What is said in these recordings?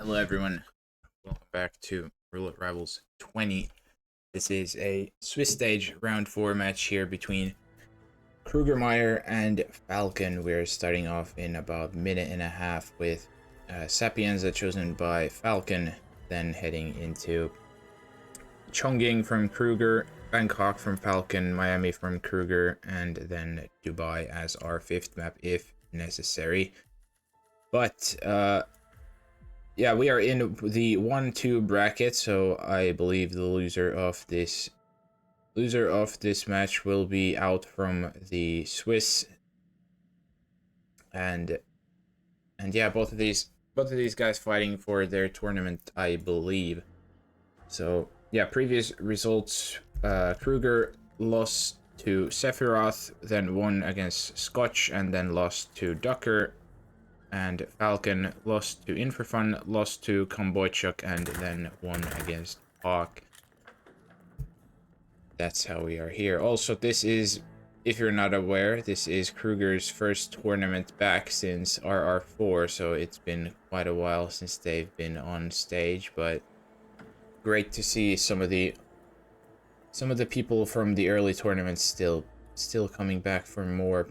Hello everyone, welcome back to Roulette Rivals 20. This is a Swiss stage round 4 match here between Krugermeiier and Falcon. We're starting off in about a minute and a half with Sapienza chosen by Falcon, then heading into Chongqing from Kruger, Bangkok from Falcon, Miami from Kruger, and then Dubai as our 5th map if necessary. But yeah, we are in the 1-2 bracket, so I believe the loser of this match will be out from the Swiss. And yeah, both of these guys fighting for their tournament, I believe. So yeah, previous results: Kruger lost to Sephiroth, then won against Scotch, and then lost to Ducker. And Falcon lost to Infrafun, lost to Komboichuk, and then won against Hawk. That's how we are here. Also, this is, if you're not aware, this is Kruger's first tournament back since RR4, so it's been quite a while since they've been on stage, but great to see some of the people from the early tournaments still coming back for more.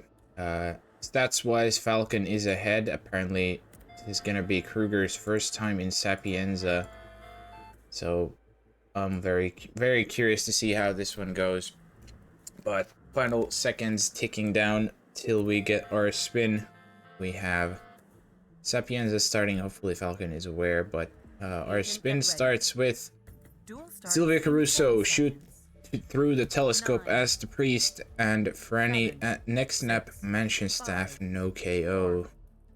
Stats-wise, Falcon is ahead. Apparently, this is gonna be Kruger's first time in Sapienza. So, I'm very curious to see how this one goes. But final seconds ticking down till we get our spin. We have Sapienza starting. Hopefully, Falcon is aware. But our spin starts with Silvia Caruso shoot through the telescope as the priest, and Franny at next snap mansion staff no KO.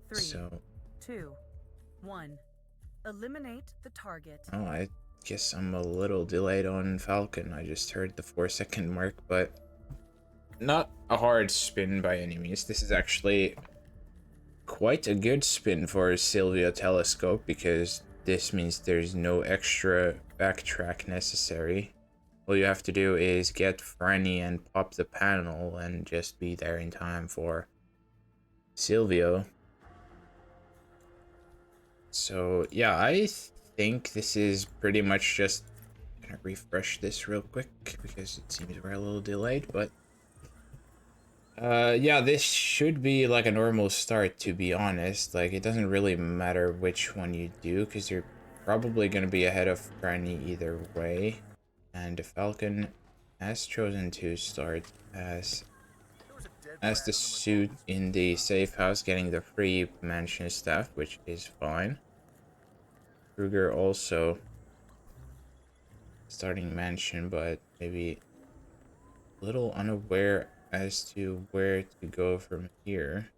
3, so 2, 1. Eliminate the target. Oh, I guess I'm a little delayed on Falcon. I just heard the 4-second mark, but not a hard spin by any means. This is actually quite a good spin for Silvia telescope, because this means there's no extra backtrack necessary. All you have to do is get Franny and pop the panel and just be there in time for Silvio. So yeah, I think this is pretty much just gonna refresh this real quick because it seems we're a little delayed, but yeah, this should be like a normal start, to be honest. Like, it doesn't really matter which one you do because you're probably gonna be ahead of Franny either way. And Falcon has chosen to start as the suit in the safe house, getting the free mansion staff, which is fine. Kruger also starting mansion, but maybe a little unaware as to where to go from here.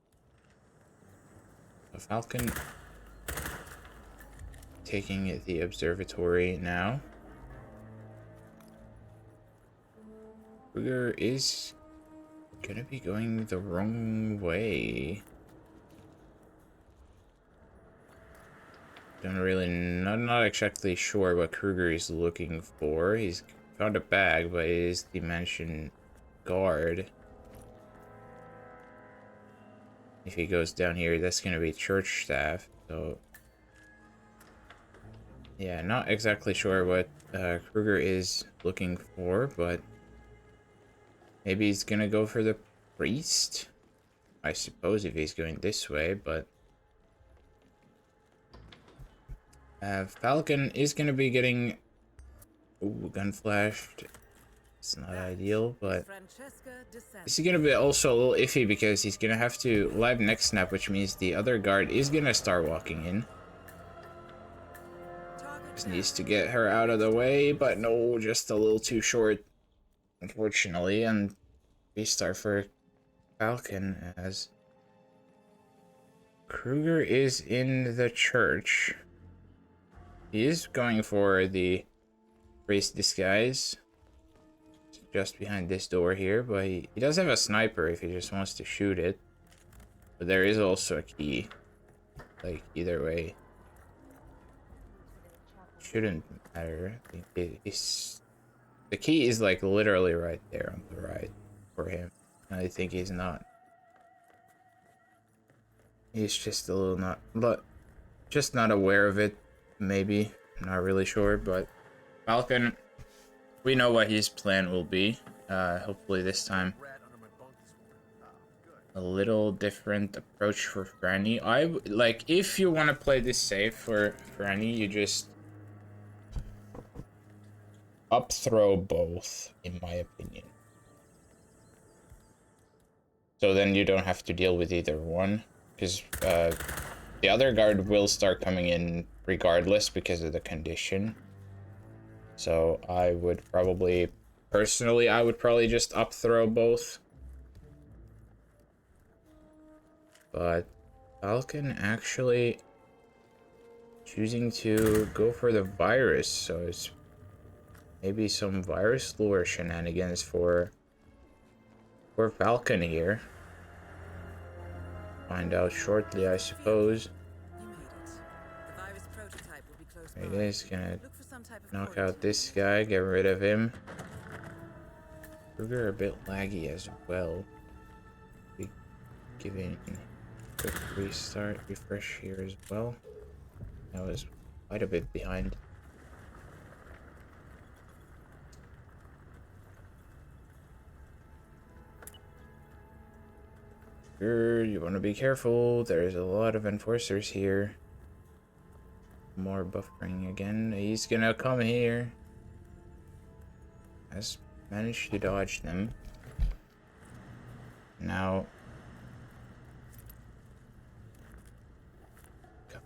So Falcon taking the observatory now. Kruger is gonna be going the wrong way. Not exactly sure what Kruger is looking for. He's found a bag, but it is the mansion guard. If he goes down here, that's gonna be church staff. So yeah, not exactly sure what Kruger is looking for, but maybe he's gonna go for the priest, I suppose, if he's going this way, but Falcon is gonna be getting gun flashed. It's not ideal, but this is gonna be also a little iffy because he's gonna have to live next snap, which means the other guard is gonna start walking in. Just needs to get her out of the way, but no, just a little too short, unfortunately, and restart for Falcon as Kruger is in the church. He is going for the priest disguise just behind this door here, but he does have a sniper if he just wants to shoot it. But there is also a key. Like, either way, shouldn't matter. The key is like literally right there on the right for him. I think he's not. He's just a little not, but just not aware of it. maybe. I'm not really sure, but Falcon, we know what his plan will be. Hopefully this time a little different approach for Franny. Like, if you want to play this safe for Franny, you just up throw both, in my opinion. So then you don't have to deal with either one, because the other guard will start coming in regardless because of the condition. So I would probably, personally, I would probably just up throw both. But Falcon actually choosing to go for the virus, so it's maybe some virus lure shenanigans for Falcon here. Find out shortly, I suppose. There it is, gonna knock out this guy, get rid of him. Kruger a bit laggy as well. Be giving a quick restart, refresh here as well. That was quite a bit behind. You want to be careful. There's a lot of enforcers here. More buffering again. He's gonna come here. Has managed to dodge them. Now,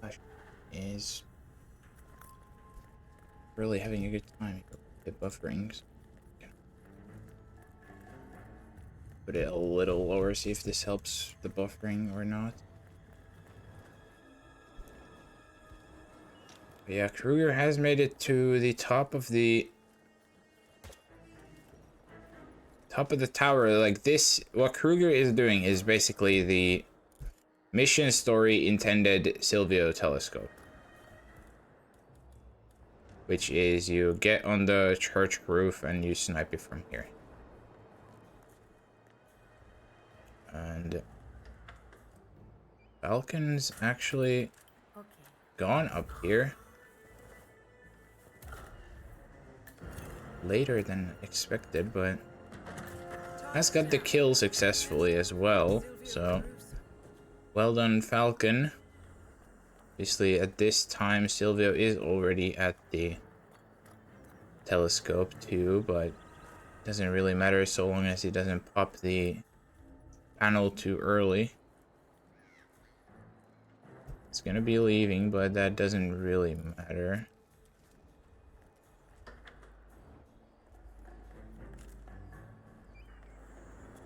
gosh, is really having a good time here with the bufferings. Put it a little lower, see if this helps the buffering or not. But yeah, Kruger has made it to the top of the tower. Like this, what Kruger is doing is basically the mission story intended Silvio telescope, which is you get on the church roof and you snipe it from here. And Falcon's actually gone up here later than expected, but has got the kill successfully as well, so well done, Falcon. Obviously at this time Silvio is already at the telescope too, but doesn't really matter so long as he doesn't pop the panel too early. It's gonna be leaving, but that doesn't really matter.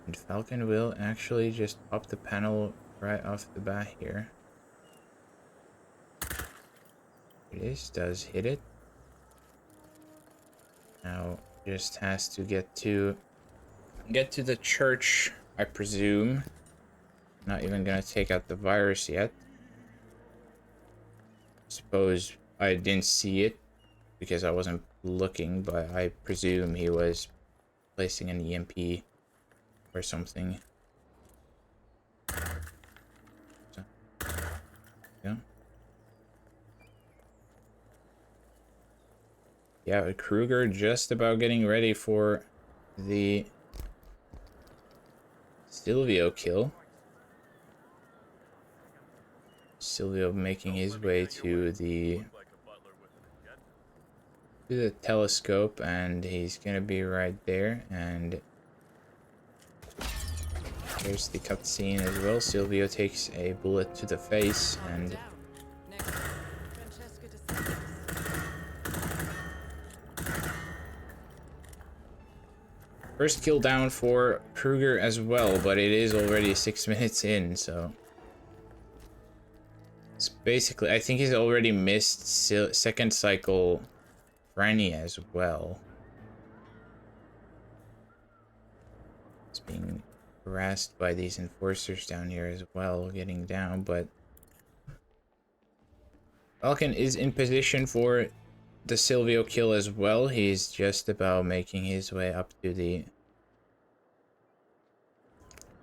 And Falcon will actually just pop the panel right off the bat here. It is, does hit it. Now just has to get to the church, I presume. Not even gonna take out the virus yet. Suppose I didn't see it because I wasn't looking, but I presume he was placing an EMP or something. So, yeah. Yeah, Kruger just about getting ready for the Silvio kill. Silvio making his way to the telescope, and he's gonna be right there. And here's the cutscene as well. Silvio takes a bullet to the face, and first kill down for Kruger as well, but it is already 6 minutes in, so it's basically, I think he's already missed second cycle Franny as well. It's being harassed by these enforcers down here as well, getting down, but Falcon is in position for the Silvio kill as well. He's just about making his way up to the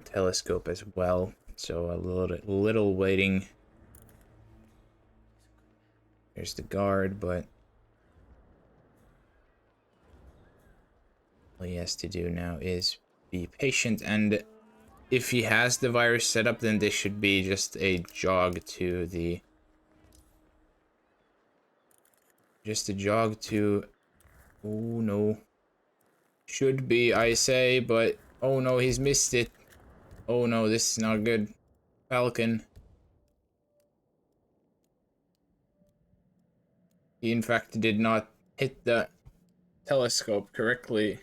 telescope as well, so a little waiting. There's the guard, but all he has to do now is be patient, and if he has the virus set up, then this should be just a jog to the... Just a jog to... Oh no. Should be, I say, but... Oh no, he's missed it. Oh no, this is not good. Falcon. He in fact did not hit the telescope correctly.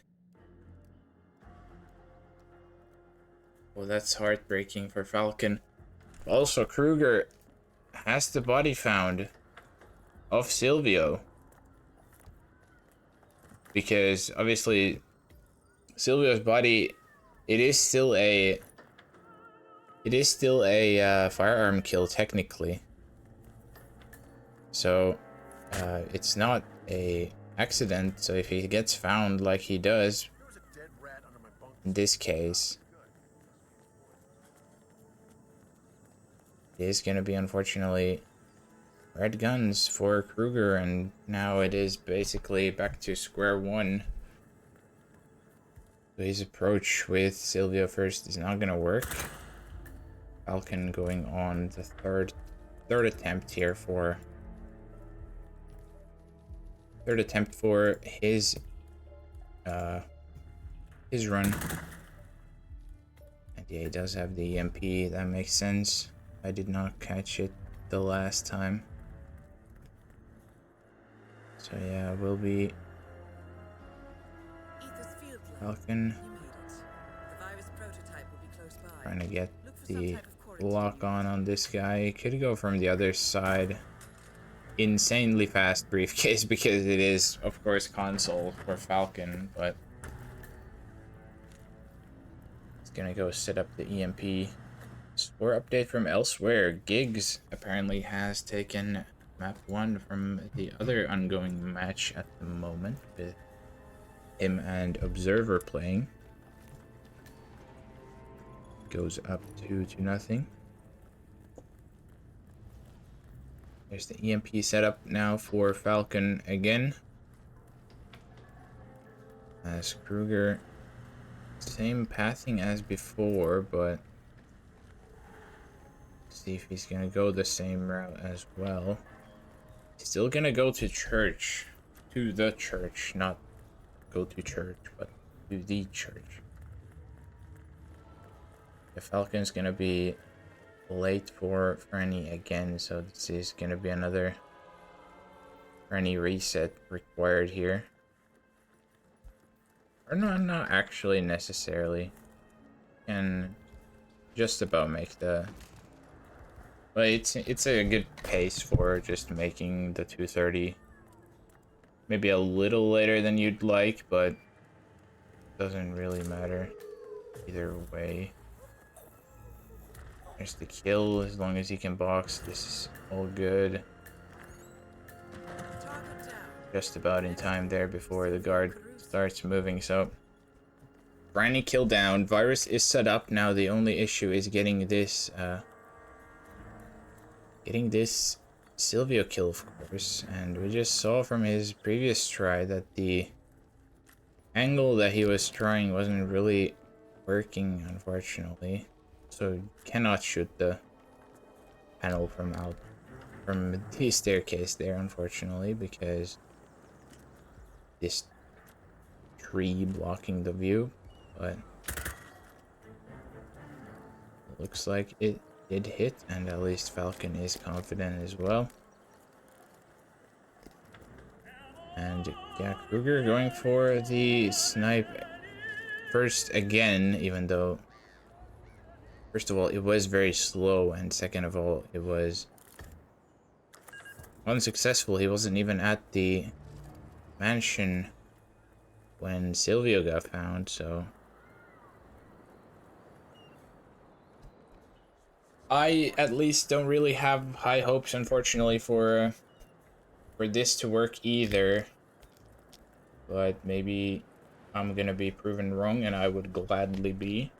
Well, that's heartbreaking for Falcon. Also, Kruger has the body found of Silvio. Because obviously Silvio's body, it is still a firearm kill technically. So it's not a accident. So if he gets found like he does in this case, it is gonna be unfortunately red guns for Kruger, and now it is basically back to square one. So his approach with Silvio first is not gonna work. Falcon going on the third attempt here for his run. And yeah, he does have the EMP, that makes sense. I did not catch it the last time. So yeah, we'll be Falcon trying to get the lock on this guy. Could go from the other side. Insanely fast briefcase because it is, of course, console for Falcon, but it's gonna go set up the EMP. Score update from elsewhere. Giggs apparently has taken map 1 from the other ongoing match at the moment, with him and Observer playing. Goes up 2-0. There's the EMP setup now for Falcon again. As Kruger, same pathing as before, but see if he's gonna go the same route as well. Still gonna go to church. To the church, not go to church, but to the church. The Falcon's gonna be late for Franny again, so this is gonna be another Franny reset required here. Or no, not actually necessarily. Can just about make the... But it's a good pace for just making the 2:30. Maybe a little later than you'd like, but doesn't really matter either way. There's the kill, as long as he can box, this is all good. Just about in time there before the guard starts moving, so... Franny kill down, virus is set up, now the only issue is getting this Silvio kill, of course, and we just saw from his previous try that the angle that he was trying wasn't really working, unfortunately. So cannot shoot the panel from the staircase there, unfortunately, because this tree blocking the view. But it looks like it did hit, and at least Falcon is confident as well. And yeah, Kruger going for the snipe first again, even though first of all it was very slow, and second of all it was unsuccessful. He wasn't even at the mansion when Silvio got found, so I at least don't really have high hopes, unfortunately, for this to work either. But maybe I'm gonna be proven wrong, and I would gladly be.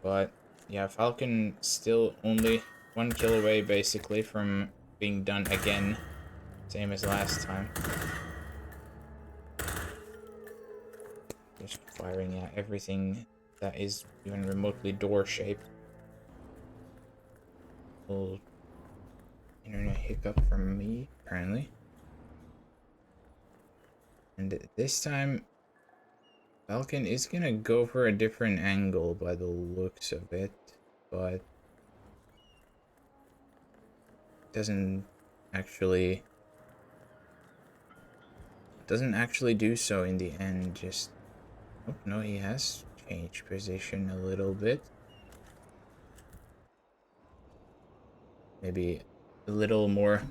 But yeah, Falcon still only 1 kill away basically from being done again. Same as last time. Just firing at everything that is even remotely door-shaped. Little internet hiccup from me, apparently. And this time, Falcon is gonna go for a different angle by the looks of it, but doesn't actually do so in the end. Just, oh no, he has changed position a little bit. Maybe a little more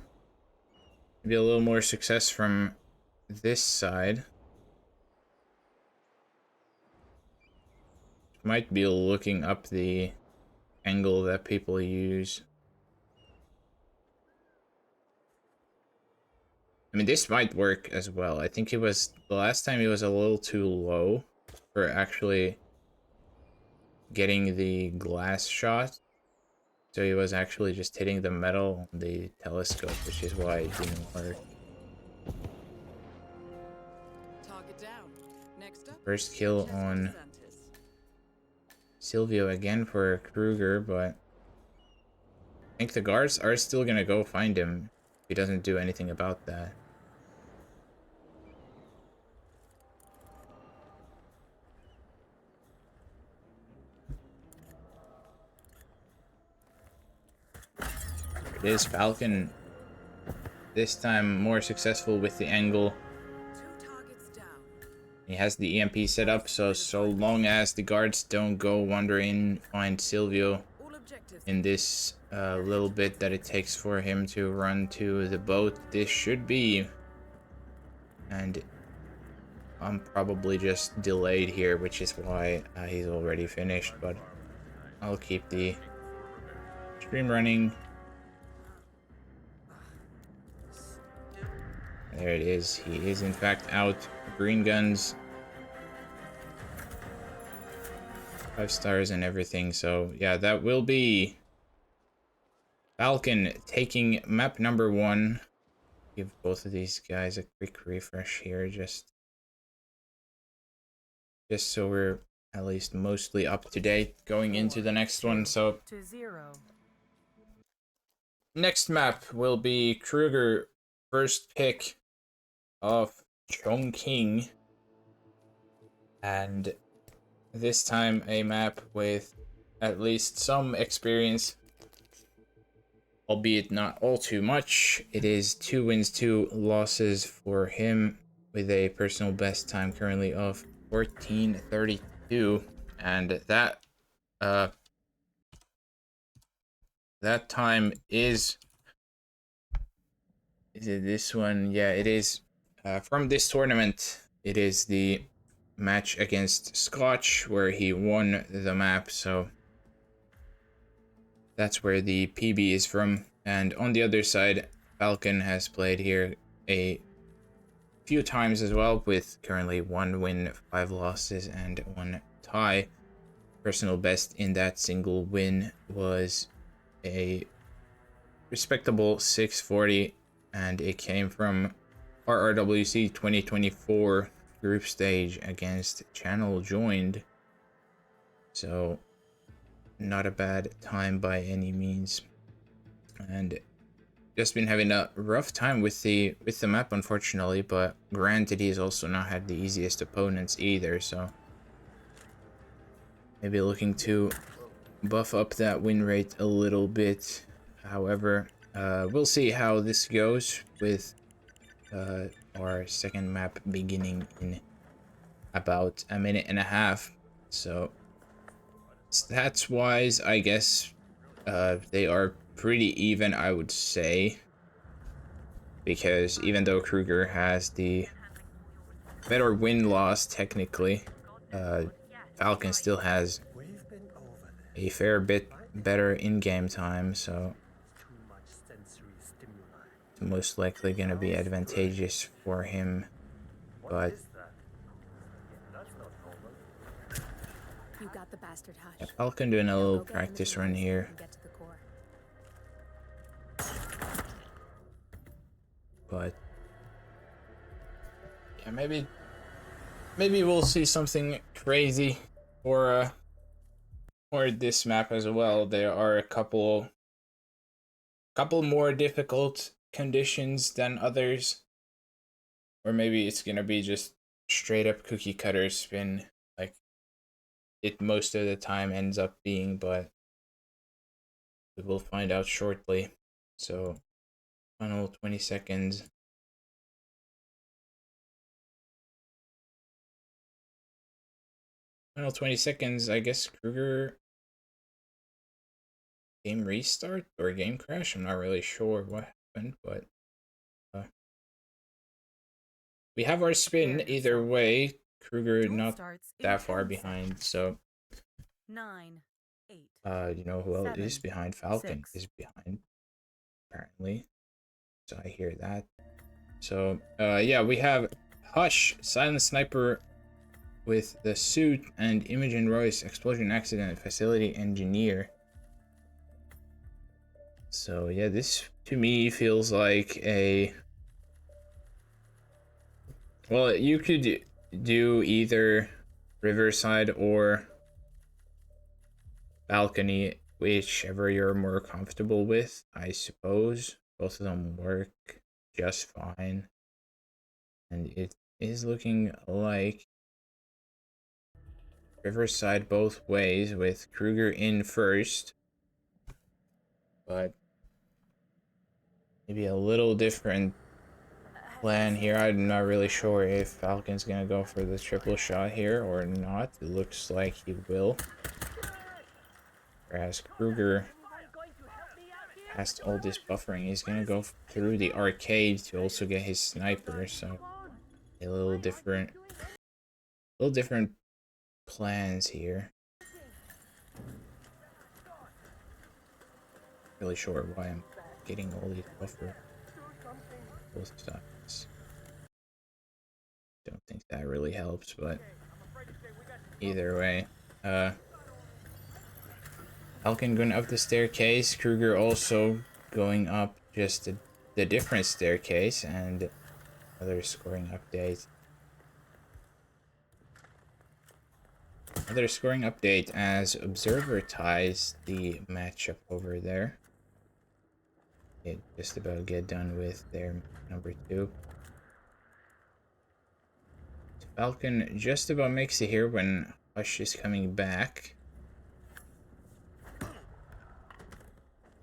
success from this side. Might be looking up the angle that people use. I mean, this might work as well. I think the last time he was a little too low for actually getting the glass shot. So he was actually just hitting the metal on the telescope, which is why it didn't work. Target down. Next up, First kill on Silvio again for Kruger, but I think the guards are still gonna go find him if he doesn't do anything about that. It is Falcon this time more successful with the angle. 2 targets down. He has the EMP set up, so long as the guards don't go wandering, find Silvio All objectives. in this little bit that it takes for him to run to the boat, this should be. And I'm probably just delayed here, which is why he's already finished, but I'll keep the stream running. There it is. He is in fact out. Green guns. 5 stars and everything. So yeah, that will be Falcon taking map number 1. Give both of these guys a quick refresh here, just so we're at least mostly up to date going into the next one. So To 0. next map will be Kruger first pick of Chongqing, and this time a map with at least some experience, albeit not all too much. It is 2 wins, 2 losses for him, with a personal best time currently of 14:32, and that time is it this one? Yeah, it is from this tournament. It is the match against Scotch where he won the map, so that's where the PB is from. And on the other side, Falcon has played here a few times as well, with currently 1 win, 5 losses, and 1 tie. Personal best in that single win was a respectable 640, and it came from RRWC 2024 group stage against Channel Joined. So not a bad time by any means, and just been having a rough time with the map, unfortunately, but granted he's also not had the easiest opponents either, so maybe looking to buff up that win rate a little bit. However, we'll see how this goes with our second map beginning in about a minute and a half. So stats wise, I guess they are pretty even, I would say, because even though Kruger has the better win-loss technically, Falcon still has a fair bit better in-game time, so it's most likely going to be advantageous for him. But You got the bastard hush. yeah, Falcon doing a little practice run here, but yeah, maybe we'll see something crazy for this map as well. There are a couple more difficult conditions than others, or maybe it's gonna be just straight up cookie cutter spin like it most of the time ends up being, but we will find out shortly. So final 20 seconds. Final 20 seconds. I guess Kruger game restart or game crash. I'm not really sure what happened, but we have our spin either way. Kruger not that far behind, so 9, 8. you know who else 7, is behind? Falcon 6. is behind, apparently. So I hear that. So yeah, we have Hush, Silent Sniper with the suit, and Imogen Royce, Explosion Accident Facility Engineer. So yeah, this to me feels like a... Well, you could do either Riverside or Balcony, whichever you're more comfortable with, I suppose. Both of them work just fine. And it is looking like Riverside both ways, with Kruger in first. But maybe a little different plan here. I'm not really sure if Falcon's gonna go for the triple shot here or not. It looks like he will. Whereas Kruger, past all this buffering, he's gonna go through the arcade to also get his sniper. So a little different plans here. Really sure why I'm getting all these buffer both sides. Don't think that really helps, but either way, Falcon going up the staircase, Kruger also going up just the different staircase, and another scoring update. Another scoring update as Observer ties the matchup over there. It just about get done with their number 2. Falcon just about makes it here when Hush is coming back.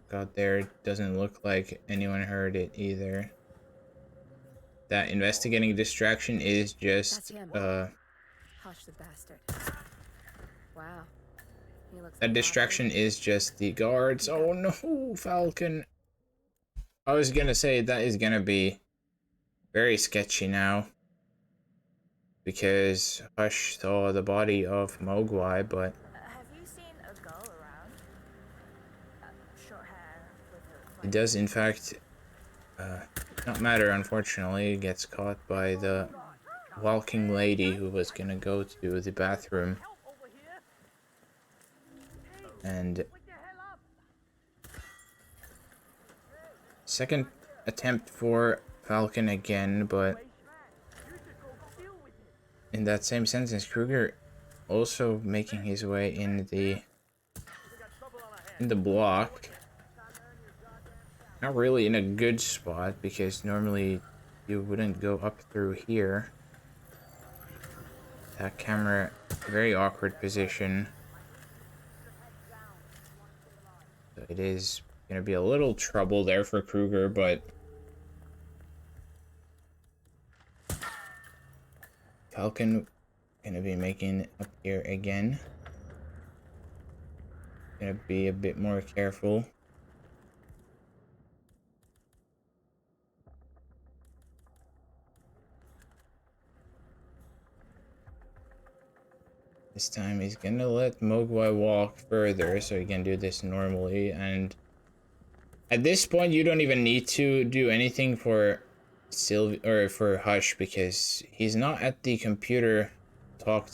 Got there, doesn't look like anyone heard it either. That investigating distraction is just Hush the bastard. Wow. That distraction is just the guards. Oh no, Falcon. I was gonna say that is gonna be very sketchy now, because Hush saw the body of Mogwai, but Have you seen a gull around? Short hair with it does in fact not matter, unfortunately. It gets caught by the walking lady who was gonna go to the bathroom. And second attempt for Falcon again, but in that same sentence, Kruger also making his way in the block. Not really in a good spot, because normally you wouldn't go up through here. That camera, very awkward position. So it is gonna be a little trouble there for Kruger, but Falcon gonna be making up here again. Gonna be a bit more careful. This time he's gonna let Mogwai walk further so he can do this normally, and at this point you don't even need to do anything for Sylvie or for Hush, because he's not at the computer to talk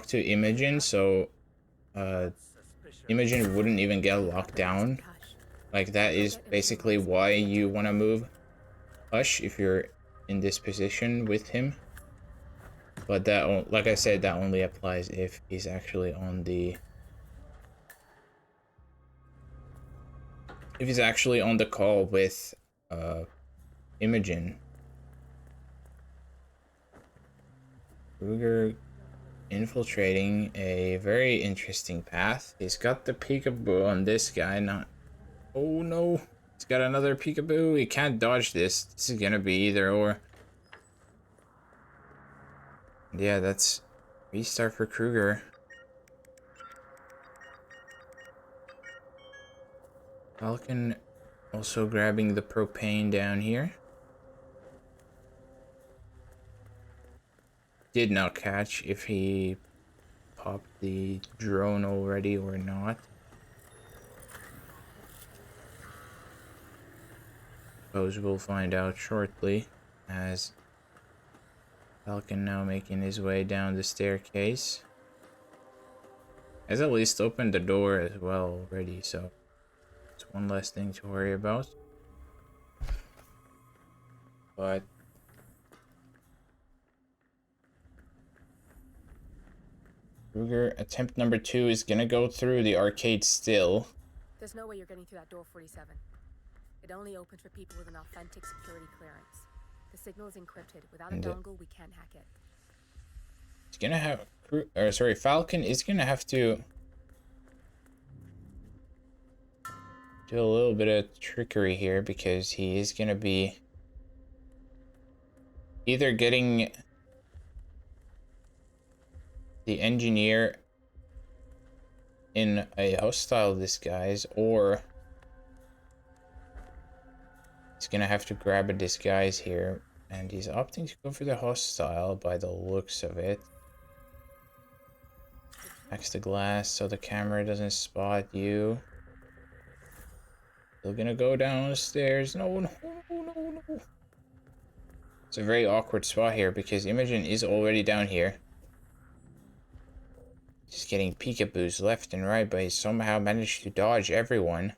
to Imogen, so Imogen wouldn't even get locked down. Like, that is basically why you want to move Hush if you're in this position with him. But that, like I said, that only applies if he's actually on the... If he's actually on the call with Imogen. Kruger infiltrating a very interesting path. He's got the peekaboo on this guy, not... Oh no! He's got another peekaboo. He can't dodge this. This is gonna be either or. Yeah, that's restart for Kruger. Falcon also grabbing the propane down here. Did not catch if he popped the drone already or not. Suppose we'll find out shortly, as Falcon now making his way down the staircase. Has at least opened the door as well already, so it's one less thing to worry about. But Kruger, attempt number 2 is gonna go through the arcade still. There's no way you're getting through that door 47. It only opens for people with an authentic security clearance. The signal is encrypted. Without a dongle, we can't hack it. It's gonna have... Falcon is gonna have to do a little bit of trickery here, because he is gonna be either getting the engineer in a hostile disguise, or he's gonna have to grab a disguise here, and he's opting to go for the hostile by the looks of it. Backs the glass so the camera doesn't spot you. Still gonna go down the stairs. No, no, no, no, no. It's a very awkward spot here because Imogen is already down here. Just getting peekaboos left and right, but he somehow managed to dodge everyone.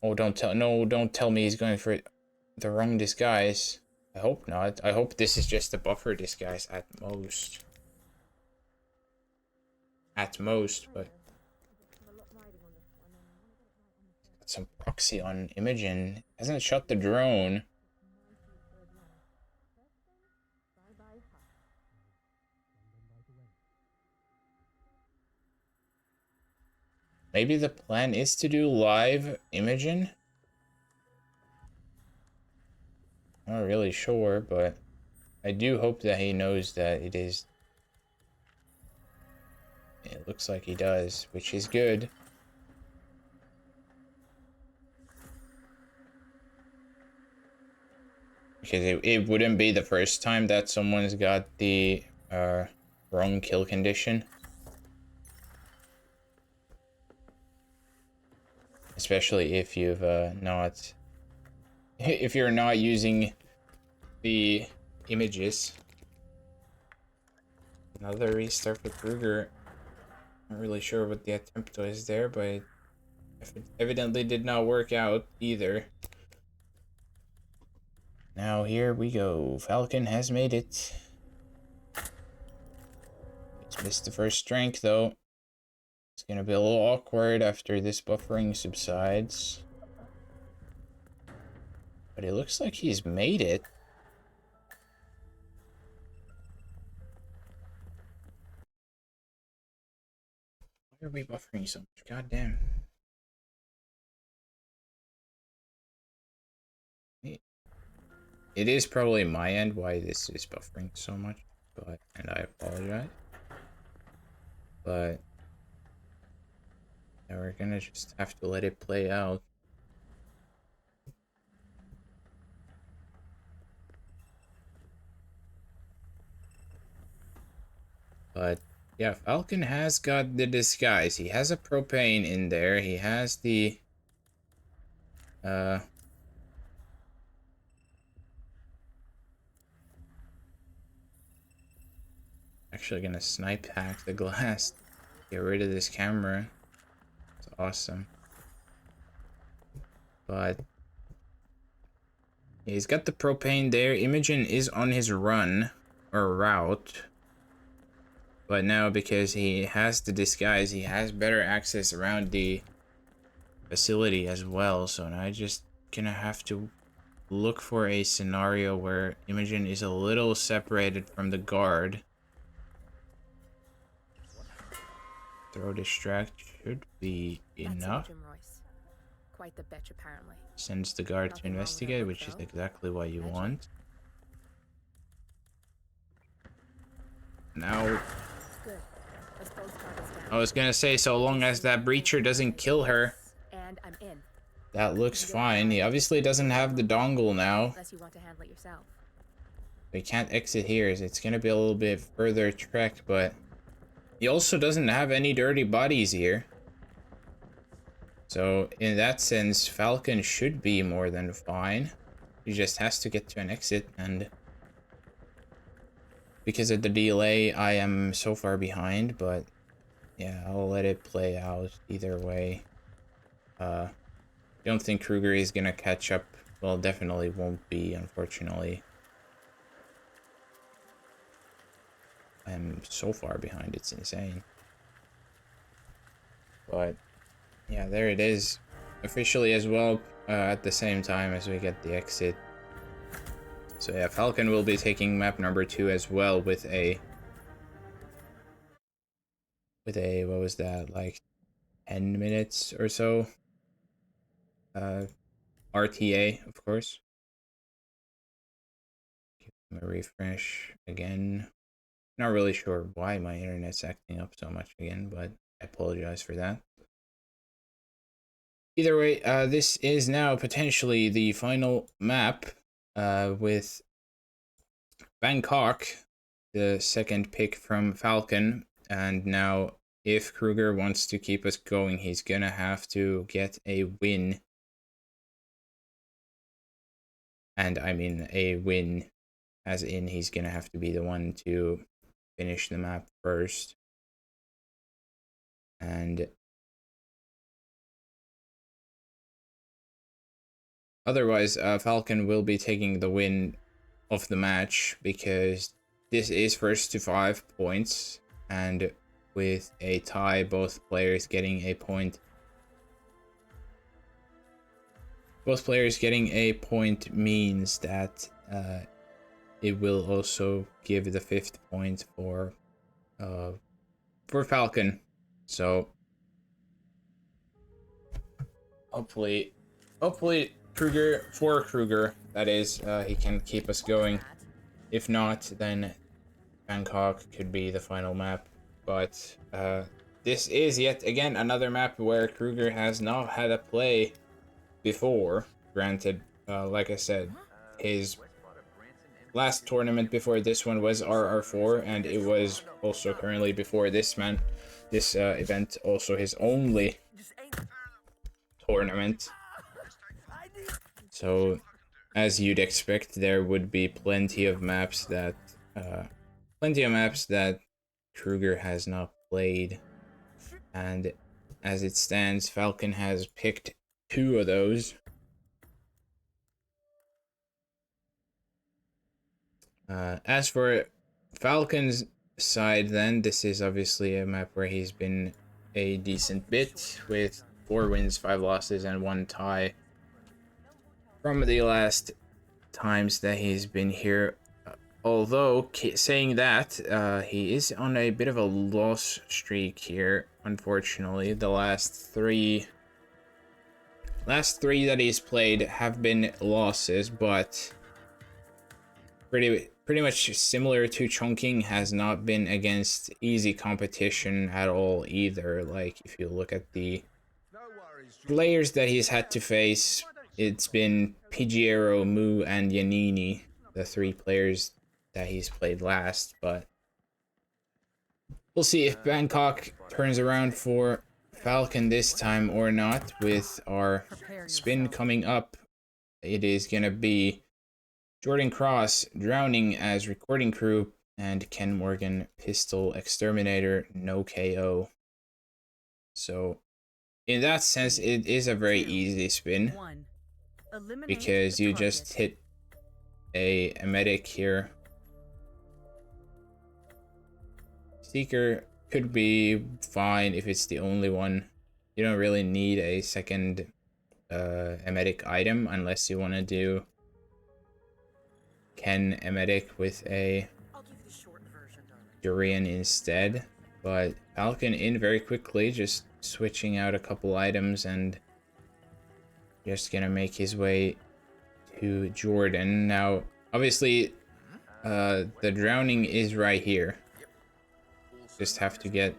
Oh, don't tell me he's going for the wrong disguise. I hope not. I hope this is just a buffer disguise at most. At most, but got some proxy on Imogen. Hasn't shot the drone. Maybe the plan is to do live Imogen? Not really sure, but I do hope that he knows that it is. It looks like he does, which is good. Because it wouldn't be the first time that someone's got the wrong kill condition. Especially if you've not... If you're not using the images. Another restart for Kruger. Not really sure what the attempt was there, but it evidently did not work out either. Now here we go. Falcon has made it. It's missed the first strength though. It's gonna be a little awkward after this buffering subsides. But it looks like he's made it. Why are we buffering so much? God damn. It is probably my end why this is buffering so much, and I apologize. But yeah, we're gonna just have to let it play out. But yeah, Falcon has got the disguise. He has a propane in there. He has the actually gonna snipe hack the glass. Get rid of this camera. It's awesome. But he's got the propane there. Imogen is on his run or route. But now because he has the disguise, he has better access around the facility as well. So now I just gonna have to look for a scenario where Imogen is a little separated from the guard. Throw distract should be enough. Imogen Royce. Quite the bitch, apparently. Sends the guard to Nothing wrong with her investigate, look, which is though. exactly what you Magic. want. Now, Good. Let's both targets down. I was gonna say, so long as that breacher doesn't kill her, And I'm in. that looks fine. He obviously doesn't have the dongle now. Unless you want to handle it yourself. We can't exit here, so it's gonna be a little bit further trek, but he also doesn't have any dirty bodies here. So, in that sense, Falcon should be more than fine. He just has to get to an exit, and because of the delay, I am so far behind, but yeah, I'll let it play out either way. Don't think Kruger is gonna catch up. Well, definitely won't be, unfortunately. I'm so far behind, it's insane. But yeah, there it is. Officially as well, at the same time as we get the exit. So yeah, Falcon will be taking map number 2 as well with a what was that, like 10 minutes or so? RTA, of course. Give them a refresh again. Not really sure why my internet's acting up so much again, but I apologize for that. Either way, this is now potentially the final map with Bangkok, the second pick from Falcon. And now, if Kruger wants to keep us going, he's gonna have to get a win. And I mean a win, as in he's gonna have to be the one to finish the map first. And otherwise, Falcon will be taking the win of the match, because this is first to 5 points, and with a tie, both players getting a point. Both players getting a point means that it will also give the 5th point for Falcon. So hopefully Kruger, that is, he can keep us going. If not, then Bangkok could be the final map. But this is yet again another map where Kruger has not had a play before. Granted, like I said, his last tournament before this one was RR4, and it was also currently before this event also his only tournament. So, as you'd expect, there would be plenty of maps that Kruger has not played, and as it stands, Falcon has picked 2 of those. As for Falcon's side, then, this is obviously a map where he's been a decent bit, with 4 wins, 5 losses, and 1 tie from the last times that he's been here. Although, saying that, he is on a bit of a loss streak here, unfortunately. The last three that he's played have been losses, but pretty much similar to Chongqing, has not been against easy competition at all either. Like, if you look at the players that he's had to face, it's been Pidgeotto, Mu, and Yanini, the 3 players that he's played last. But we'll see if Bangkok turns around for Falcon this time or not. With our spin coming up, it is gonna be Jordan Cross drowning as recording crew, and Ken Morgan pistol exterminator, no KO. So in that sense, it is a very easy spin. One. Eliminate Because the you target. just hit a medic here. Seeker could be fine if it's the only one. You don't really need a second emetic item unless you want to do Ken emetic with a I'll give you the short version. Durian instead. But Falcon in very quickly, just switching out a couple items and just gonna make his way to Jordan. Now, obviously, the drowning is right here. Just have to get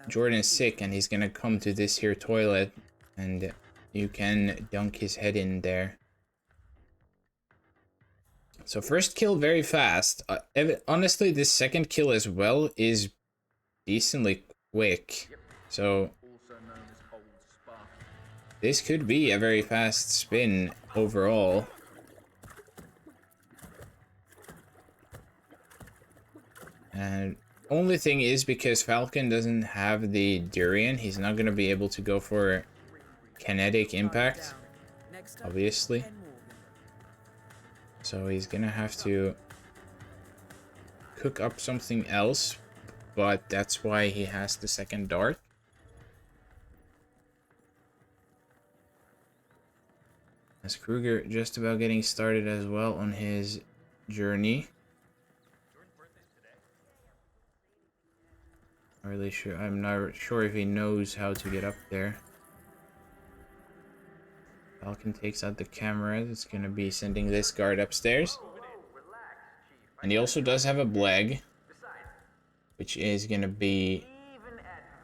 Jordan sick, and he's gonna come to this here toilet, and you can dunk his head in there. So first kill very fast. Honestly, this second kill as well is decently quick. So this could be a very fast spin overall. And only thing is, because Falcon doesn't have the Durian, he's not going to be able to go for kinetic impact, obviously. So he's going to have to cook up something else, but that's why he has the second dart. As Kruger just about getting started as well on his journey. Really sure. I'm not sure if he knows how to get up there. Falcon takes out the camera. That's gonna be sending this guard upstairs. And he also does have a blag, which is gonna be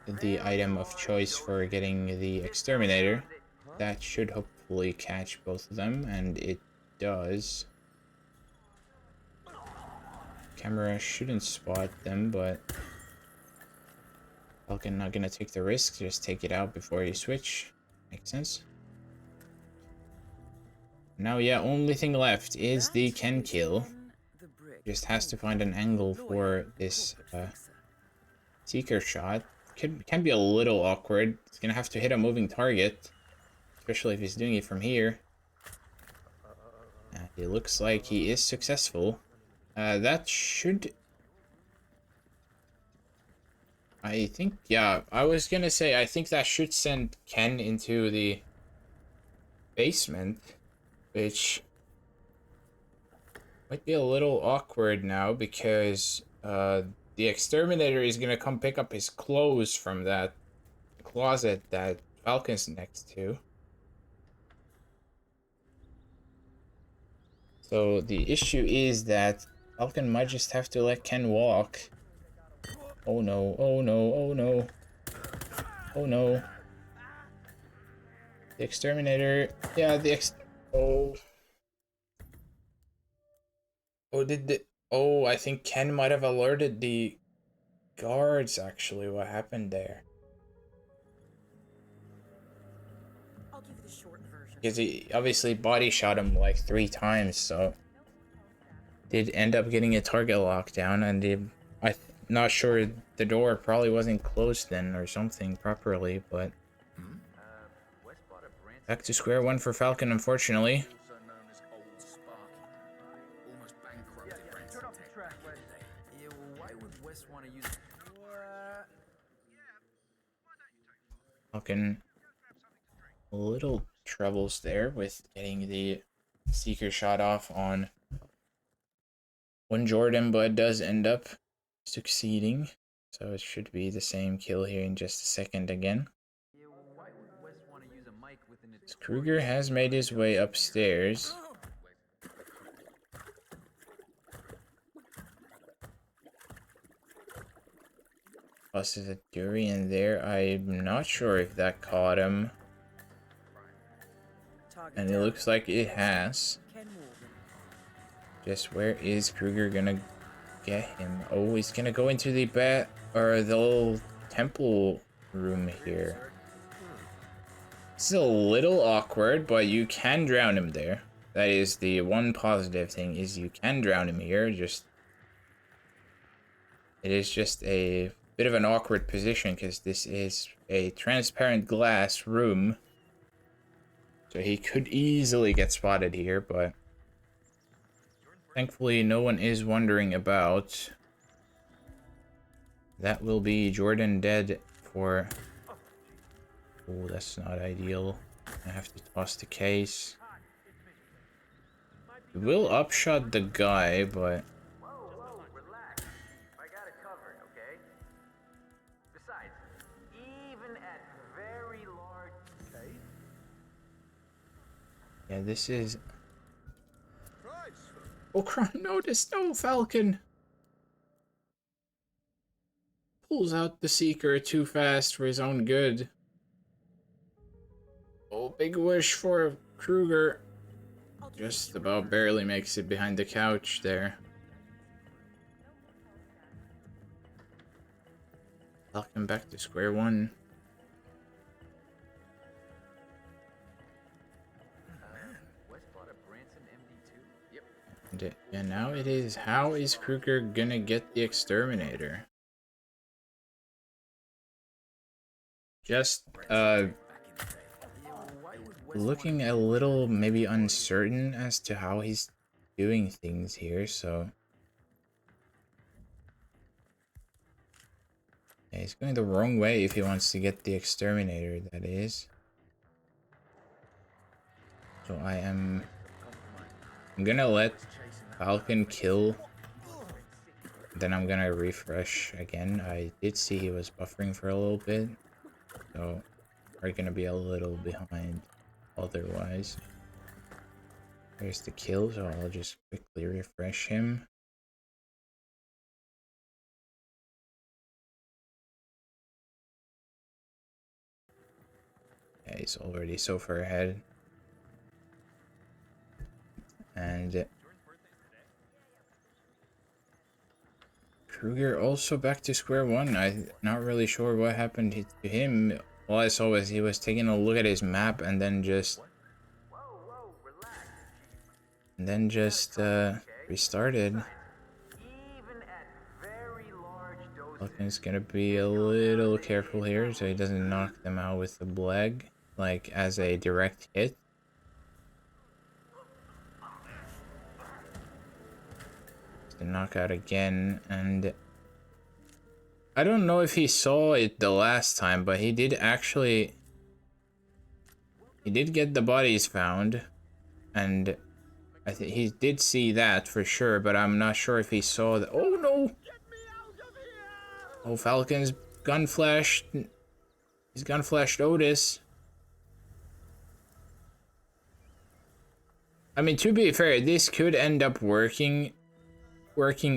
the item of choice for getting the exterminator. That should hopefully catch both of them, and it does. Camera shouldn't spot them, but Falcon not gonna take the risk, just take it out before you switch. Makes sense. Now, yeah, only thing left is the Ken kill. Just has to find an angle for this Seeker shot. Can be a little awkward. It's gonna have to hit a moving target, especially if he's doing it from here. And it looks like he is successful. That should... I think, yeah, I was gonna say, I think that should send Ken into the basement, which might be a little awkward now, because the exterminator is gonna come pick up his clothes from that closet that Falcon's next to. So the issue is that Falcon might just have to let Ken walk. Oh no, oh no, oh no. Oh no. The exterminator. Yeah, oh. Oh, I think Ken might have alerted the guards, actually, what happened there. I'll give you the short version. Because he obviously body shot him like 3 times, so did end up getting a target lockdown, and I'm not sure, the door probably wasn't closed then or something properly, but back to square one for Falcon, unfortunately. Falcon a little troubles there with getting the Seeker shot off on one Jordan, but does end up succeeding. So it should be the same kill here in just a second again. So Kruger has made his way upstairs. Plus there's a Durian there. I'm not sure if that caught him. And it looks like it has. Just where is Kruger gonna get him? Oh, he's gonna go into the the little temple room here. This is a little awkward, but you can drown him there. That is the one positive thing, is you can drown him here. It is just a bit of an awkward position because this is a transparent glass room. So he could easily get spotted here, but thankfully no one is wondering about. That will be Jordan dead for... Oh, that's not ideal. I have to toss the case. It will upshot the guy, but... Whoa, relax. I got it covered, okay? Besides, even at very large... Okay? Yeah, this is... Oh, crap, notice, no, Falcon! Pulls out the Seeker too fast for his own good. Oh, big wish for Kruger. Just about barely makes it behind the couch there. Falcon back to square one. And yeah, now it is, how is Kruger gonna get the exterminator? Just, looking a little maybe uncertain as to how he's doing things here, so... Yeah, he's going the wrong way if he wants to get the exterminator, that is. So I'm gonna let Falcon kill, then I'm gonna refresh again. I did see he was buffering for a little bit, so we're gonna be a little behind otherwise. There's the kill, so I'll just quickly refresh him. Yeah, he's already so far ahead. And Kruger also back to square one. I'm not really sure what happened to him. All I saw was he was taking a look at his map and then just restarted. Falcon's gonna be a little careful here so he doesn't knock them out with the bleg, like as a direct hit. The knockout again, and I don't know if he saw it the last time, but he did get the bodies found, and I think he did see that for sure, but I'm not sure if he saw the... Oh no! Oh, Falcon's gun flashed. He's gun flashed Otis. I mean, to be fair, this could end up working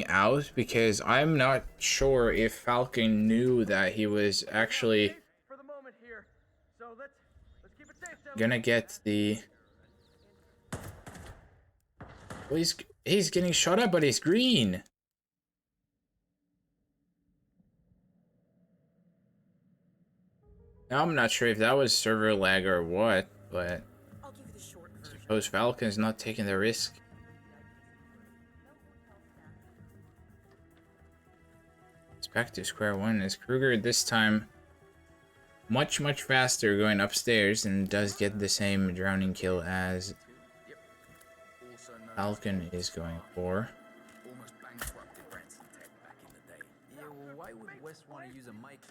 out, because I'm not sure if Falcon knew that he was actually gonna get the... Well, he's getting shot at, but he's green. Now I'm not sure if that was server lag or what, but I'll give you the short I version. suppose Falcon's not taking the risk. Back to square one as Kruger this time much faster going upstairs and does get the same drowning kill as Falcon is going for.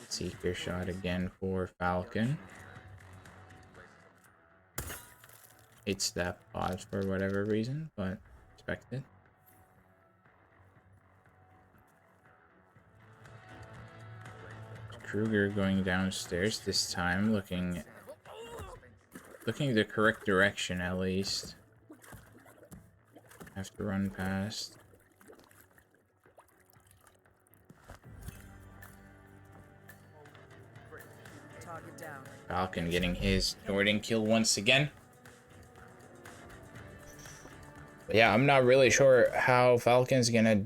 Seeker shot again for Falcon. It's that pause for whatever reason, but expected. Kruger going downstairs this time, looking the correct direction at least. Have to run past. Target down. Falcon getting his Jordan kill once again. But yeah, I'm not really sure how Falcon's gonna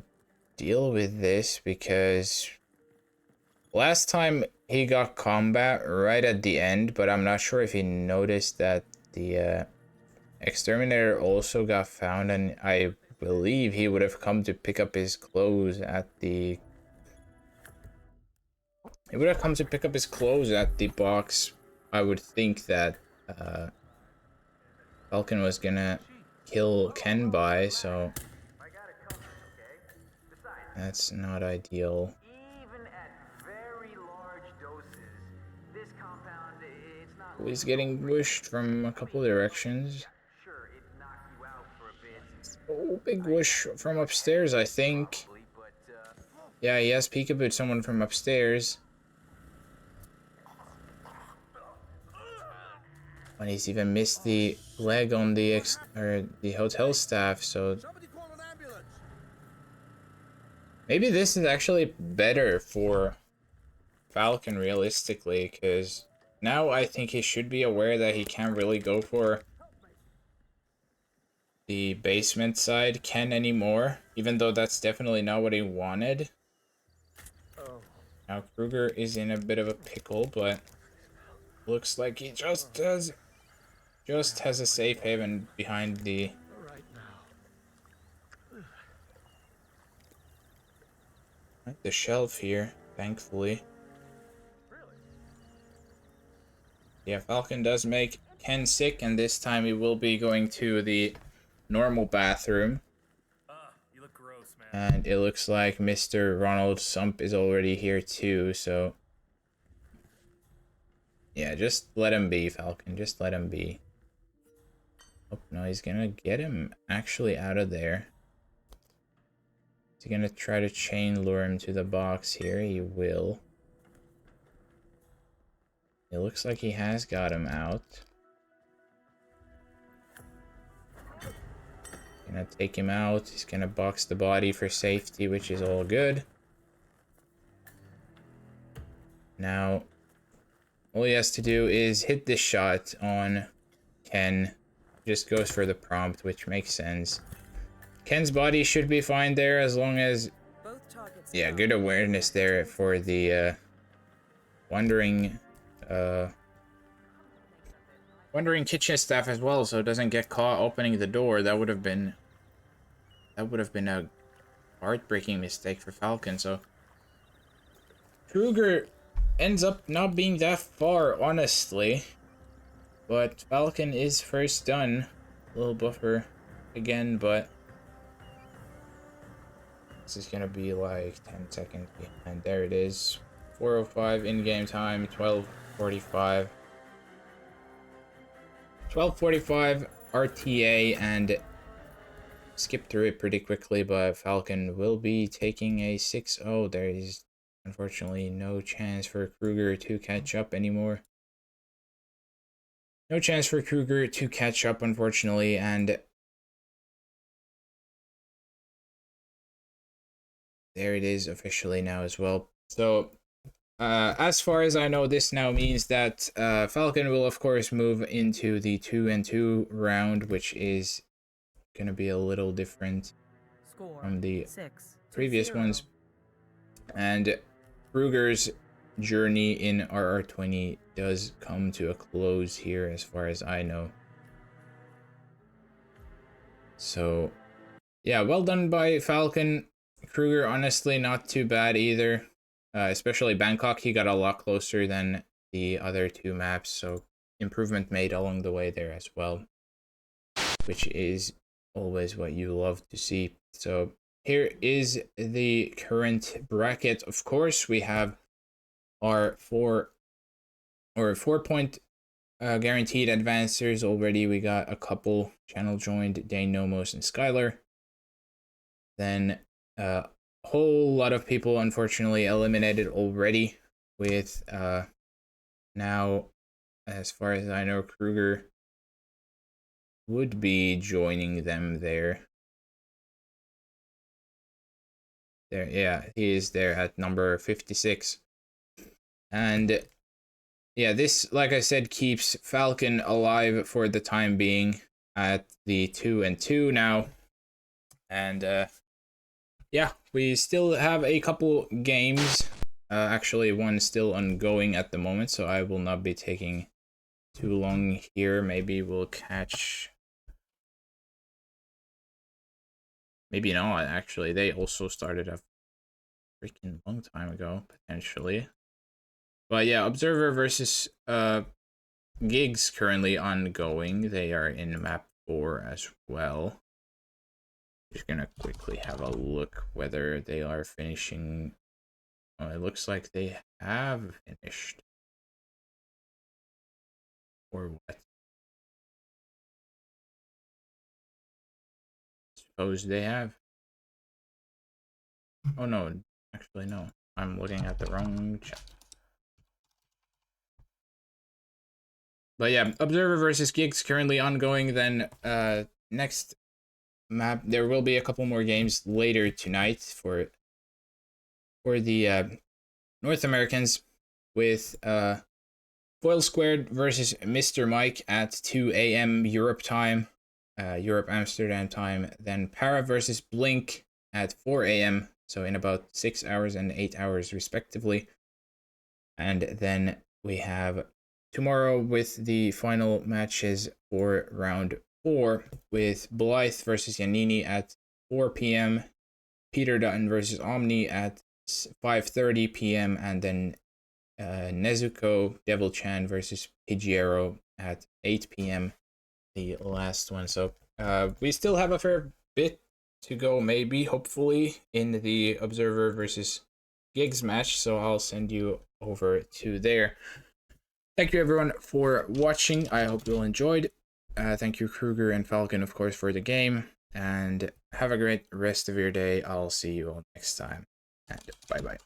deal with this, because last time he got combat right at the end, but I'm not sure if he noticed that the exterminator also got found, and I believe he would have come to pick up his clothes at the he would have come to pick up his clothes at the box, I would think that Falcon was gonna kill Ken by, so I got it covered, okay? Besides, that's not ideal. even at very large doses, this compound, it's not... Oh, he's getting whooshed from a couple directions. Sure, it knocked you out for a bit. Oh, big whoosh from upstairs, I think. Probably, but, Yeah, he has peekabooed someone from upstairs. And he's even missed the leg on the the hotel staff, so maybe this is actually better for Falcon realistically, because now I think he should be aware that he can't really go for the basement side Ken anymore, even though that's definitely not what he wanted. Now Kruger is in a bit of a pickle, but looks like he just has a safe haven behind the shelf here, thankfully. Yeah, Falcon does make Ken sick, and this time he will be going to the normal bathroom. You look gross, man. And it looks like Mr. Ronald Sump is already here too, so yeah, just let him be, Falcon. Just let him be. Oh, no, he's gonna get him actually out of there. Is he gonna try to chain lure him to the box here? He will. It looks like he has got him out. Gonna take him out. He's gonna box the body for safety, which is all good. Now, all he has to do is hit this shot on Ken. Just goes for the prompt, which makes sense. Ken's body should be fine there as long as... Both targets Yeah, down. good awareness there for the wandering kitchen staff as well, so it doesn't get caught opening the door. That would have been a heartbreaking mistake for Falcon. So Kruger ends up not being that far, honestly. But Falcon is first done. A little buffer again, but this is gonna be like 10 seconds behind. There it is. 4:05 in-game time, 12:45. 12:45 RTA, and skip through it pretty quickly, but Falcon will be taking a 6-0. There is unfortunately no chance for Kruger to catch up anymore. No chance for Kruger to catch up, unfortunately, and there it is officially now as well. So, as far as I know, this now means that Falcon will, of course, move into the 2-2 round, which is going to be a little different Score from the 6 previous 0. ones. And Kruger's journey in RR20 does come to a close here, as far as I know. So, yeah, well done by Falcon. Kruger, honestly, not too bad either. Especially Bangkok, he got a lot closer than the other two maps, so improvement made along the way there as well, which is always what you love to see. So here is the current bracket. Of course, we have our 4-point guaranteed advancers already. We got a couple channel joined, Dane, Nomos, and Skylar. Then a whole lot of people unfortunately eliminated already, with now, as far as I know, Kruger would be joining them there. There, yeah, he is there at number 56. And yeah, this, like I said, keeps Falcon alive for the time being at the 2-2 now. And yeah, we still have a couple games. Actually, one still ongoing at the moment, so I will not be taking too long here. Maybe we'll catch... Maybe not, actually. They also started a freaking long time ago, potentially. But yeah, Observer versus Gigs currently ongoing. They are in map 4 as well. Just gonna quickly have a look whether they are finishing. Oh, it looks like they have finished. Or what? Suppose they have. Oh no, actually no. I'm looking at the wrong chat. But yeah, Observer versus Gigs currently ongoing. Then next map, there will be a couple more games later tonight for the North Americans with Foil Squared versus Mr. Mike at 2 a.m. Europe time, Europe Amsterdam time. Then Para versus Blink at 4 a.m. So in about 6 hours and 8 hours respectively. And then we have tomorrow with the final matches for round 4 with Blythe versus Yanini at 4 p.m. Peter Dutton versus Omni at 5:30 p.m. and then Nezuko Devil Chan versus Pidgeotto at 8 p.m. the last one. So we still have a fair bit to go, maybe, hopefully, in the Observer versus Gigs match. So I'll send you over to there. Thank you everyone for watching. I hope you all enjoyed. Thank you Kruger and Falcon, of course, for the game. And have a great rest of your day. I'll see you all next time. And bye-bye.